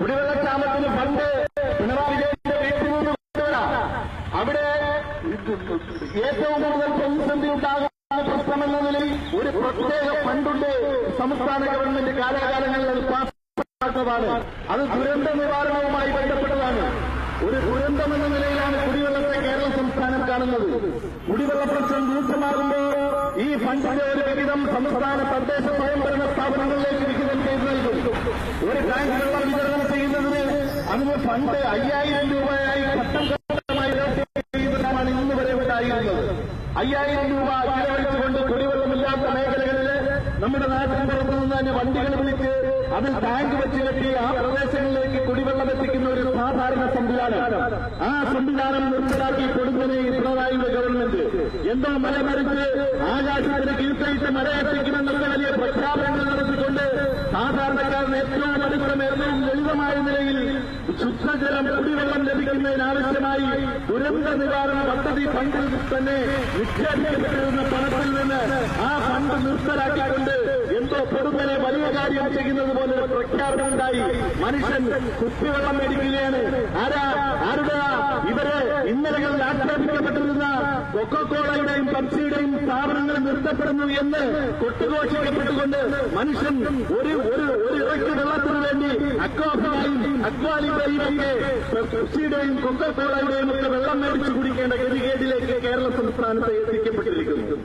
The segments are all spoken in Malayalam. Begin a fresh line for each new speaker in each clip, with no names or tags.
കുടിവെള്ളക്ഷാമത്തിന് ഫണ്ട് പിണറായി വിജയന്റെ വീട്ടിൽ നിന്ന് കൊണ്ടുവരാം. അവിടെ ഏറ്റവും കൂടുതൽ പ്രതിസന്ധി ഉണ്ടാകുന്ന പ്രശ്നമെന്ന നിലയിൽ ഒരു പ്രത്യേക ഫണ്ടുണ്ട്. സംസ്ഥാന ഗവൺമെന്റ് കാലാകാലങ്ങളിൽ പാസ്സാക്കുന്നതാണ്. അത് ദുരന്ത നിവാരണവുമായി ബന്ധപ്പെട്ടതാണ്. ഒരു ദുരന്തമെന്ന നിലയിലാണ് കുടിവെള്ളത്തെ കേരള സംസ്ഥാനം കാണുന്നത്. കുടിവെള്ള പ്രശ്നം രൂക്ഷമാകുമ്പോൾ ഈ ഫണ്ടിന്റെ ഒരു വിഹിതം സംസ്ഥാന തദ്ദേശ സ്വയംഭരണ സ്ഥാപനങ്ങളിലേക്ക് വിഹിതം ചെയ്ത് നൽകും. ഒരു ടാങ്ക് വെള്ളം വിതരണം ചെയ്യുന്നതിന് അതിന് ഫണ്ട് 5000 രൂപയായി ഘട്ടം ഘട്ടമായി ചെയ്യുന്നതാണ് ഇന്ന് വരെ ഉണ്ടായിരുന്നത്. 5000 രൂപ ചെലവഴിച്ചുകൊണ്ട് കുടിവെള്ളമില്ലാത്ത മേഖലകളിൽ നമ്മുടെ നാട്ടിൻ പുറത്തുനിന്ന് തന്നെ വണ്ടികൾ വിളിച്ച് അതിൽ ടാങ്ക് വെച്ച് കെട്ടി ആ പ്രദേശങ്ങളിലേക്ക് കുടിവെള്ളം എത്തിക്കുന്ന ഒരു സാധാരണ സംവിധാനം. ആ സംവിധാനം നിർത്തലാക്കി കൊടുക്കുന്ന പിണറായിയുടെ ഗവൺമെന്റ് എന്തോ മലമറിച്ച് ആകാശത്തിന് കീഴ്ത്തയിട്ട് മലയെത്തിക്കുമെന്നുള്ള വലിയ പ്രഖ്യാപനങ്ങൾ നടത്തിക്കൊണ്ട് സാധാരണക്കാരന് ഏറ്റവും അടുത്ത ഏറ്റവും ലളിതമായ നിലയിൽ ശുദ്ധജലം കുടിവെള്ളം ലഭിക്കുന്നതിനാവശ്യമായി ദുരന്ത നിവാരണ പദ്ധതി ഫണ്ടിൽ തന്നെ നിക്ഷേപിക്കപ്പെട്ടിരുന്ന പണത്തിൽ നിന്ന് ആ ഫണ്ട് നിർത്തലാക്കിക്കൊണ്ട് എന്തോ പൊടുന്നനെ വലിയ കാര്യം ചെയ്യുന്നത് പോലെ പ്രഖ്യാപനം ഉണ്ടായി. മനുഷ്യൻ കുപ്പിവെള്ളം മേടിക്കുകയാണ്. ആരുടെ ഇവര് ഇന്നലകളിൽ ആക്ഷേപിക്കപ്പെട്ടിരുന്ന കൊക്കോക്കോളയുടെയും പെപ്സിയുടെയും സ്ഥാപനങ്ങൾ നിർത്തപ്പെടുന്നു എന്ന് കൊട്ടുഘോഷിക്കപ്പെട്ടുകൊണ്ട് മനുഷ്യൻ ഒരു ഇറക്കി വെള്ളത്തിനു വേണ്ടി അക്വാഫായും അക്വാലിബയും ഒക്കെ പെപ്സിയുടെയും കൊക്കോക്കോളയുടെയും ഒക്കെ വെള്ളം മേടിച്ചു കുടിക്കേണ്ട ഗതികേടിലേക്ക് കേരള സംസ്ഥാനത്ത് എത്തിക്കപ്പെട്ടിരിക്കുന്നു.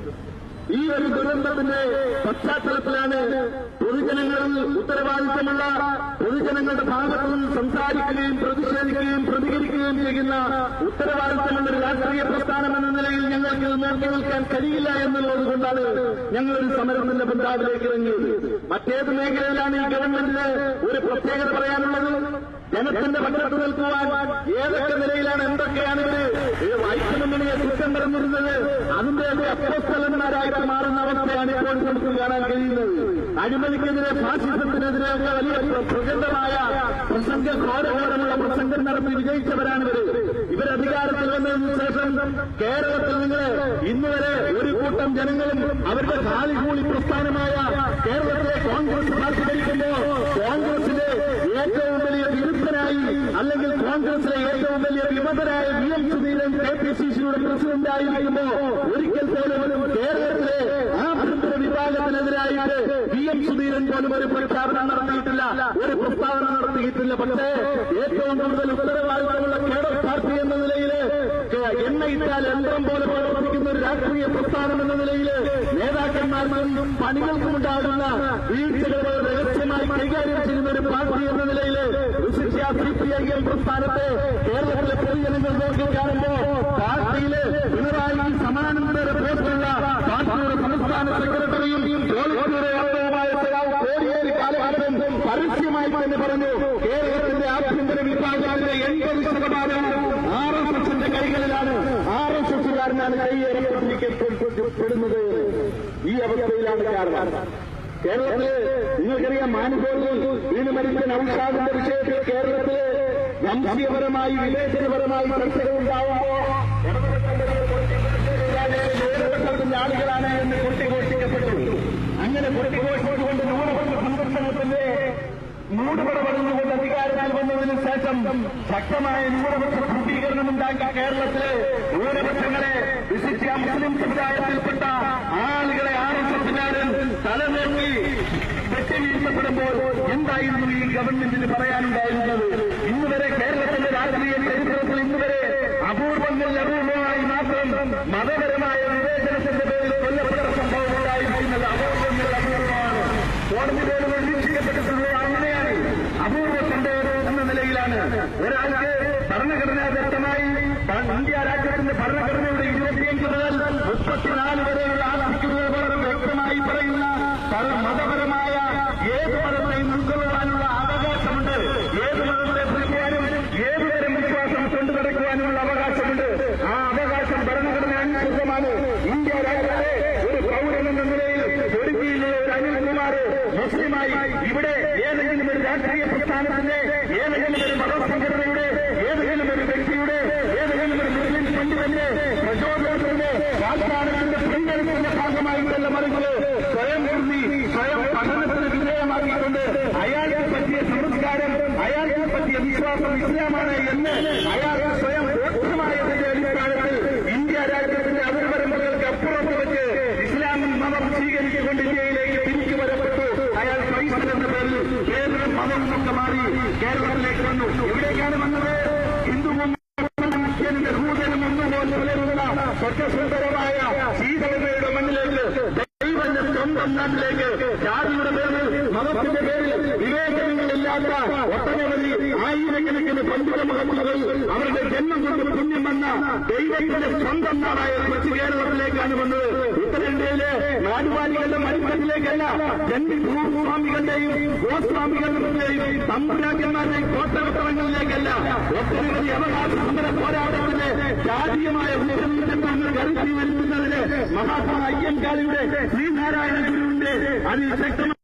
ഈ ഒരു ദുരന്തത്തിന്റെ പശ്ചാത്തലത്തിലാണ് പൊതുജനങ്ങളിൽ ഉത്തരവാദിത്തമുള്ള പൊതുജനങ്ങളുടെ ഭാഗത്തു നിന്ന് സംസാരിക്കുകയും പ്രതിഷേധിക്കുകയും പ്രതികരിക്കുകയും ചെയ്യുന്ന ഉത്തരവാദിത്തമുള്ള ഒരു രാഷ്ട്രീയ പ്രസ്ഥാനം എന്ന നിലയിൽ ഞങ്ങൾക്ക് ഇത് നോക്കി നിൽക്കാൻ കഴിയില്ല എന്നുള്ളത് കൊണ്ടാണ് ഞങ്ങളൊരു സമരത്തിന്റെ ബന്ധാവിലേക്ക് ഇറങ്ങിയത്. മറ്റേത് മേഖലയിലാണ് ഈ ഗവൺമെന്റിന് ഒരു പ്രത്യേകത പറയാനുള്ളത്? ജനത്തിന്റെ പക്ഷത്ത് നിൽക്കുവാൻ ഏതൊക്കെ നിലയിലാണ് എന്തൊക്കെയാണ് ഇവര് വൈദ്യുതിയെ കുറ്റം പറഞ്ഞിരുന്നത് അതിന്റെ അപ്പോസ്തലന്മാരായിട്ട് മാറുന്ന അവസ്ഥയാണ് ഇപ്പോൾ നമുക്ക് കാണാൻ കഴിയുന്നത്. അഴിമതിക്കെതിരെ ഫാസിസത്തിനെതിരെ ഒക്കെ വലിയ പ്രചണ്ഡമായ പ്രസംഗ ഘോരഘോരമുള്ള പ്രസംഗം നടത്തി വിജയിച്ചവരാണ് ഇവർ അധികാരത്തിൽ വന്നതിന് ശേഷം കേരളത്തിൽ നിങ്ങൾ ഇന്നുവരെ ഒരു കൂട്ടം ജനങ്ങളും അവരുടെ കാലികൂലി പ്രസ്ഥാനമായ കേരളത്തിലെ കോൺഗ്രസ് പാർട്ടി ഭരിക്കുമ്പോൾ കോൺഗ്രസിലെ ഏറ്റവും വലിയ വിരുദ്ധനായി അല്ലെങ്കിൽ കോൺഗ്രസിലെ ഏറ്റവും വലിയ വിമതനായ VM സുധീരൻ KPCCയുടെ പ്രസിഡന്റായിരിക്കുമ്പോ ഒരിക്കൽ പോലും കേരളത്തിലെ ആഭ്യന്തര വിഭാഗത്തിനെതിരായിട്ട് VM സുധീരൻ പോലും ഒരു പ്രഖ്യാപനം നടത്തിയിട്ടില്ല, ഒരു പ്രസ്താവന നടത്തിയിട്ടില്ല. പക്ഷേ ഏറ്റവും കൂടുതൽ ഉത്തരവാദിത്തമുള്ള കേഡർ പാർട്ടി എന്ന നിലയിൽ എണ്ണയിട്ടാൽ യന്ത്രം പോലെ പ്രവർത്തിക്കുന്ന ഒരു രാഷ്ട്രീയ പ്രസ്ഥാനം എന്ന നിലയിൽ നേതാക്കന്മാർക്കും പണികൾക്കുമുണ്ടാകുന്ന വീഴ്ചകൾ രഹസ്യമായി കൈകാര്യം ചെയ്യുന്ന ഒരു പാർട്ടി എന്ന നിലയിൽ CPIM പ്രസ്ഥാനത്തെ കേരളത്തിലെ പൊതുജനങ്ങൾ നോക്കിക്കാണുമ്പോ പാർട്ടിയിലെ പിണറായി സമാനമായ പോസ്റ്റുള്ള പാർട്ടിയുടെ സംസ്ഥാന സെക്രട്ടറിയും കോടിയേരി കാലഘട്ടം പരസ്യമായി തന്നെ പറഞ്ഞു കേരളത്തിന്റെ ആഭ്യന്തര വിഭാഗത്തിന്റെ 80% RSSന്റെ കൈകളിലാണ്, RSSകാരനാണ് കൈയേറപ്പെട്ടിരിക്കപ്പെടുന്നത്. ഈ അവസ്ഥയിലാണ് കാരണം കേരളത്തില് നിങ്ങൾക്കറിയാം മാനുഭോഗം വീണ് മരിച്ച നൗഷാദിന്റെ വിഷയത്തിൽ കേരളത്തില് വംശീയപരമായി വിവേചനപരമായി ചർച്ചകൾ ഉണ്ടാവുമ്പോ ആളുകളാണ് എന്ന് കൊട്ടിഘോഷിക്കപ്പെട്ടു. അങ്ങനെ കൊട്ടിഘോഷിച്ചുകൊണ്ട് ന്യൂനപക്ഷ സംരക്ഷണത്തിന്റെ മൂടുപട പടഞ്ഞുകൊണ്ട് അധികാരത്തിൽ വന്നതിന് ശേഷം ശക്തമായ ന്യൂനപക്ഷ ധ്രുവീകരണം ഉണ്ടാക്കിയ കേരളത്തിലെ ന്യൂനപക്ഷങ്ങളെ വിശിഷ്യ മുസ്ലിം സമുദായത്തിൽപ്പെട്ട ആളുകളെ RSSകാരൻ തലനോക്കി വെട്ടിവീഴ്ത്തപ്പെടുമ്പോൾ എന്തായിരുന്നു ഈ ഗവൺമെന്റിന് പറയാനുണ്ടായിരുന്നത്? ഇന്നുവരെ കേരളത്തിന്റെ രാഷ്ട്രീയ ചരിത്രത്തിൽ ഇന്നുവരെ അപൂർവമായി മാത്രം മതപരമായ വിവേചനത്തിന്റെ പേരിൽ കൊല്ലപ്പെട്ട സംഭവം ഉണ്ടായിരിക്കുന്നത് അപൂർവമാണ്. കോടതി പേരുകൾ വീക്ഷിക്കപ്പെട്ടിട്ടുള്ളത് അങ്ങനെയാണ്, അപൂർവ സംഭവം എന്ന നിലയിലാണ്. ഒരാൾക്ക് ഭരണഘടനാദത്തമായി ഇന്ത്യ രാജ്യത്തിന്റെ ഭരണഘടനയുടെ 25 മുതൽ 34 വരെയുള്ള ആർട്ടിക്കിളുകൾ വളരെ വ്യക്തമായി പറയുന്ന മതപരമായ ഏത് മതത്തെയും ഉൾക്കൊള്ളുവാനുള്ള അവകാശമുണ്ട്, ഏത് മതത്തെ ഭരിക്കാനും ഏതുതരം വിശ്വാസം കൊണ്ടുനടക്കുവാനുള്ള അവകാശമുണ്ട്. ആ അവകാശം ഭരണഘടന അനുസൃതമാണ്. ഇന്ത്യ രാജ്യത്തെ ഒരു പൗരൻ എന്ന നിലയിൽ ഒരുക്കിയുള്ള ഒരു അനിൽകുമാർ മുസ്ലിമായി ഇവിടെ ഏതെങ്കിലും ഒരു രാഷ്ട്രീയ പ്രസ്ഥാനത്തിന്റെ ഏതെങ്കിലും ഒരു മതസംഘടനയുടെ ഏതെങ്കിലും ഒരു വ്യക്തിയുടെ ഏതെങ്കിലും ഒരു മുസ്ലിം പണ്ഡിതന്റെ പ്രചോദനത്തിന്റെ വാഗ്ദാനത്തിന്റെ പിൻവലിക്കുന്ന ഭാഗമായി മറിച്ച് സ്വയം പഠനത്തിന് വിധേയമാക്കിക്കൊണ്ട് അയാൾക്ക് വിശ്വാസം ഇസ്ലാമാണ് എന്ന് അയാൾക്ക് സ്വയം ബോധ്യമായതിന്റെ അടിസ്ഥാനത്തിൽ ഇന്ത്യ രാജ്യത്തിന്റെ അതിർവരമ്പുകൾക്ക് അപ്പുറത്ത് വെച്ച് ഇസ്ലാം മതം സ്വീകരിച്ചുകൊണ്ട് ഇന്ത്യയിലേക്ക് തിരിച്ചു വരപ്പെട്ടു. അയാൾ ഫൈസൽ എന്ന പേരിൽ പേരും മതം ഒക്കെ മാറി കേരളത്തിലേക്ക് വന്നു. എവിടേക്കാണ് വന്നത്? ഹിന്ദുവും ക്രിസ്ത്യനും യഹൂദനും ഒന്നുപോലെ പുലരുന്ന സ്വച്ഛസുന്ദരമായ ശീതളമയുടെ മണ്ണിലേക്ക്, ദൈവന്റെ സ്വന്തം നാട്ടിലേക്ക് ജാതിയുടെ പേരിൽ മതത്തിന്റെ പേരിൽ വിവേചനങ്ങളില്ലാത്ത ഒട്ടനവധി ആയിരക്കണക്കിന് പണ്ഡിത മഹത്തുകൾ അവരുടെ ജന്മം കൊണ്ട് പുണ്യം വന്ന ദൈവത്തിന്റെ സ്വന്തം നാടായ കൊച്ചു കേരളത്തിലേക്കാണ് വന്നത്. ഉത്തരേന്ത്യയിലെ നാടുവാലികളുടെ മരുപ്പത്തിലേക്കല്ല, ജന്മിഭൂസ്വാമികളുടെയും ഗോസ്വാമികളുടെയും തമ്പുരാക്കന്മാരുടെയും കോട്ടവട്ടങ്ങളിലേക്കല്ല, ഒട്ടനവധി അവകാശ സമര പോരാട്ടത്തിന്റെ ജാതീയമായ ഉത്തരവിധങ്ങൾ കരുത്തി വരുത്തുന്നതിന് മഹാത്മാ അയ്യൻകാളിയുടെ ശ്രീനാരായണ ഗുരുവിന്റെ അതിശക്തമായ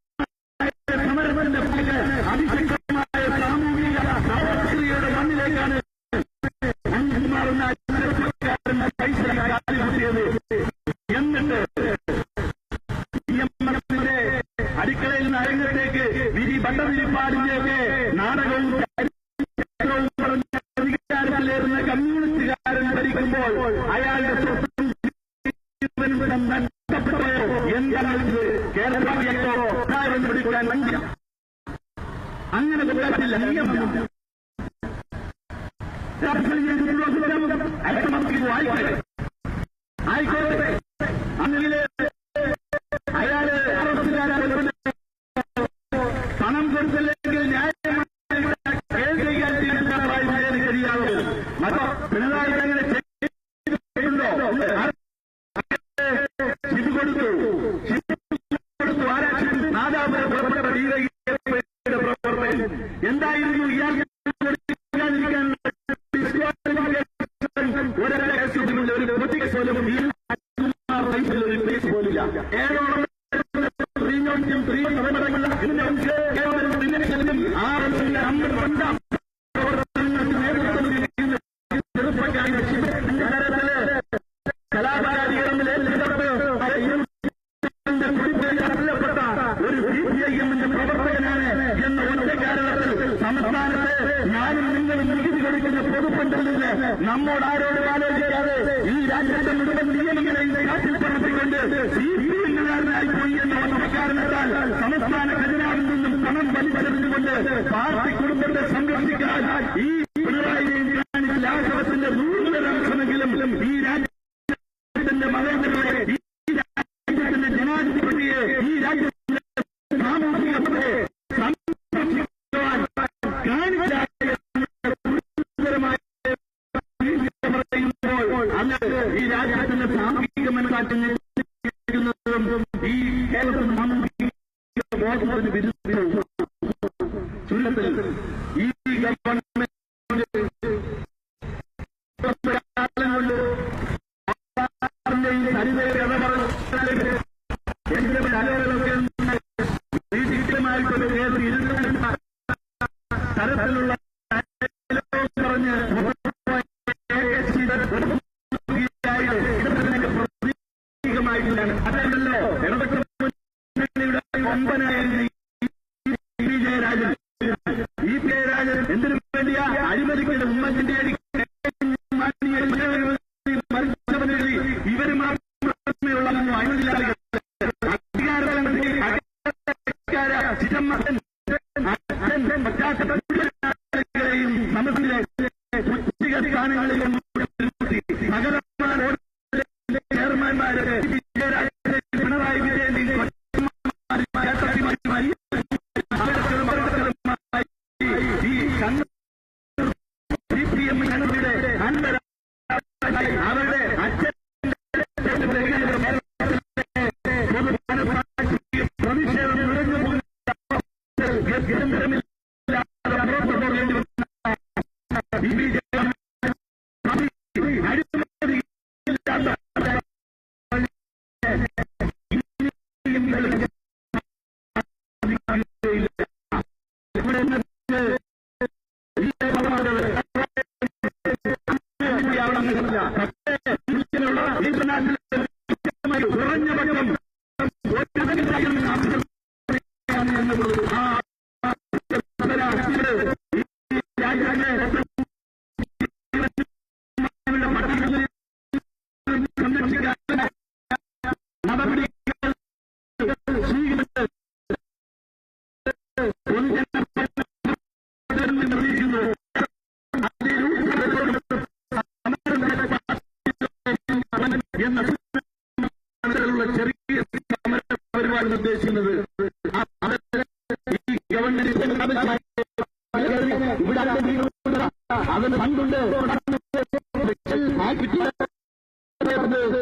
സമരത്തിന്റെ പങ്ക് അതിശക്തമായ സാമൂഹിക സാമഗ്രിയുടെ മണ്ണിലേക്കാണ് മാറുന്ന പൈസ എന്നിട്ട് നിയമത്തിന്റെ അടുക്കളയിൽ നിന്ന് അരങ്ങത്തേക്ക് വിധി ഭട്ടതിരിപ്പാടിന്റെയൊക്കെ നാടകവും അധികാരത്തിലേറുന്ന കമ്മ്യൂണിസ്റ്റുകാരൻ ഭരിക്കുമ്പോൾ അയാളുടെ സ്വത്തും നഷ്ടപ്പെട്ടോ എന്താണെന്ന് കേരളീയക്കോ പിടിക്കാൻ വഞ്ചിക്കാം. അങ്ങനെ കൊല്ലാറ്റില്ല, നിയമമില്ല. ആയിക്കോട്ടെ, അങ്ങനെ അയാള് പണം കൊടുത്തില്ലെങ്കിൽ ന്യായമായി കേസ് കൈകാര്യം ശരിയാകും. മറ്റോ പിണറായി അങ്ങനെ ചെയ്തിട്ടുണ്ടോ? ശിവ കൊടുത്തു നാദാപുര പുറപ്പെട്ട പ്രവർത്തകൻ എന്തായിരുന്നു ഇയാൾക്ക് ഒരു പൊട്ടിക്ക് പോലും ഒരു പ്ലേസ് പോലില്ല. ഏഴോളം സ്ത്രീയോദ്യം സ്ത്രീ സമരമുള്ള ചെറുപ്പക്കാരുടെ കലാപരാധികളിലെ ഒരു സിപിഐഎമ്മിന്റെ പ്രവർത്തകനാണ് എന്ന ഒറ്റ കാരണത്തിൽ സംസ്ഥാനത്ത് ഞാനും നിങ്ങളും നികുതി കൊടുക്കുന്ന പൊതുഫണ്ടിൽ നിന്ന് നമ്മോടാരോട് ആലോചിക്കാതെ ഈ രാജ്യത്തെ മുഴുവൻ നിയമങ്ങളെയും കാറ്റിൽ പറത്തിക്കൊണ്ട് സിപിഎമ്മുകാരനായി പോയി എന്ന ഒറ്റ കാരണത്താൽ സംസ്ഥാന ഖജനാവിൽ നിന്നും പണം വലിച്ചെറിഞ്ഞുകൊണ്ട് പാർട്ടി കുടുംബത്തെ സംരക്ഷിക്കാൻ ഈ പിണറായിയെയും കാണിച്ച ലാഘവത്തിന്റെ 100% ഈ രാജ്യത്തിന്റെ മതേതരത്തെ, ഈ രാജ്യത്തിന്റെ ജനാധിപത്യത്തെ, ഈ രാജ്യത്തിന്റെ സാമൂഹികത്തെ സംരക്ഷിക്കുവാൻ കാണിച്ച പറയുമ്പോൾ അന്ന് ഈ രാജ്യത്തിന്റെ സാമൂഹിക മനസ്സാക്കുന്നതും ഈ കേരളത്തിൽ സാമൂഹിക ബോധത്തിന് വിരുദ്ധവും ചുരുക്കത്തിൽ ഈ ഗവൺമെന്റ് തരത്തിലുള്ള പറഞ്ഞ് പ്രതീകമായിട്ടാണ്. അതല്ലല്ലോ ഇടപെട്ട കൊമ്പനായിരുന്നു ജയരാജൻ. ജയരാജൻ എന്തിനു വേണ്ടിയാ അഴിമതിക്കുന്ന ഉമ്മത്തിന്റെ മരിച്ചവനെഴുതി ഇവര് മാത്രമേ ഉള്ളൂ അഴിമതിയാളികൾ. പശ്ചാത്തലങ്ങളെയും സമസ്തയിലെ ഉച്ചിക സ്ഥാനങ്ങളിലും നഗരന്മാരോട് ചെയർമാൻമാര് പിണറായി വിജയൻ ഈ സിപിഎം ജനതയുടെ അവരുടെ അച്ഛൻ പ്രതിഷേധം നിറഞ്ഞു പോകുന്ന കുറഞ്ഞ ഇവിടെ അതിന് പണ്ടുണ്ട്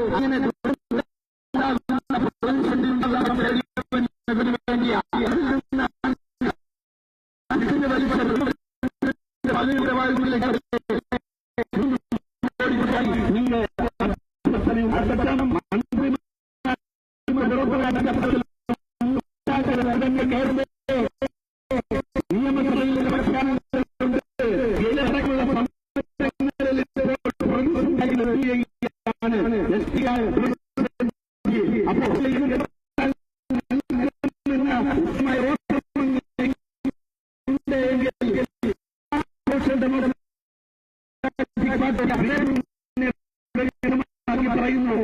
അങ്ങനെ പറയുന്നു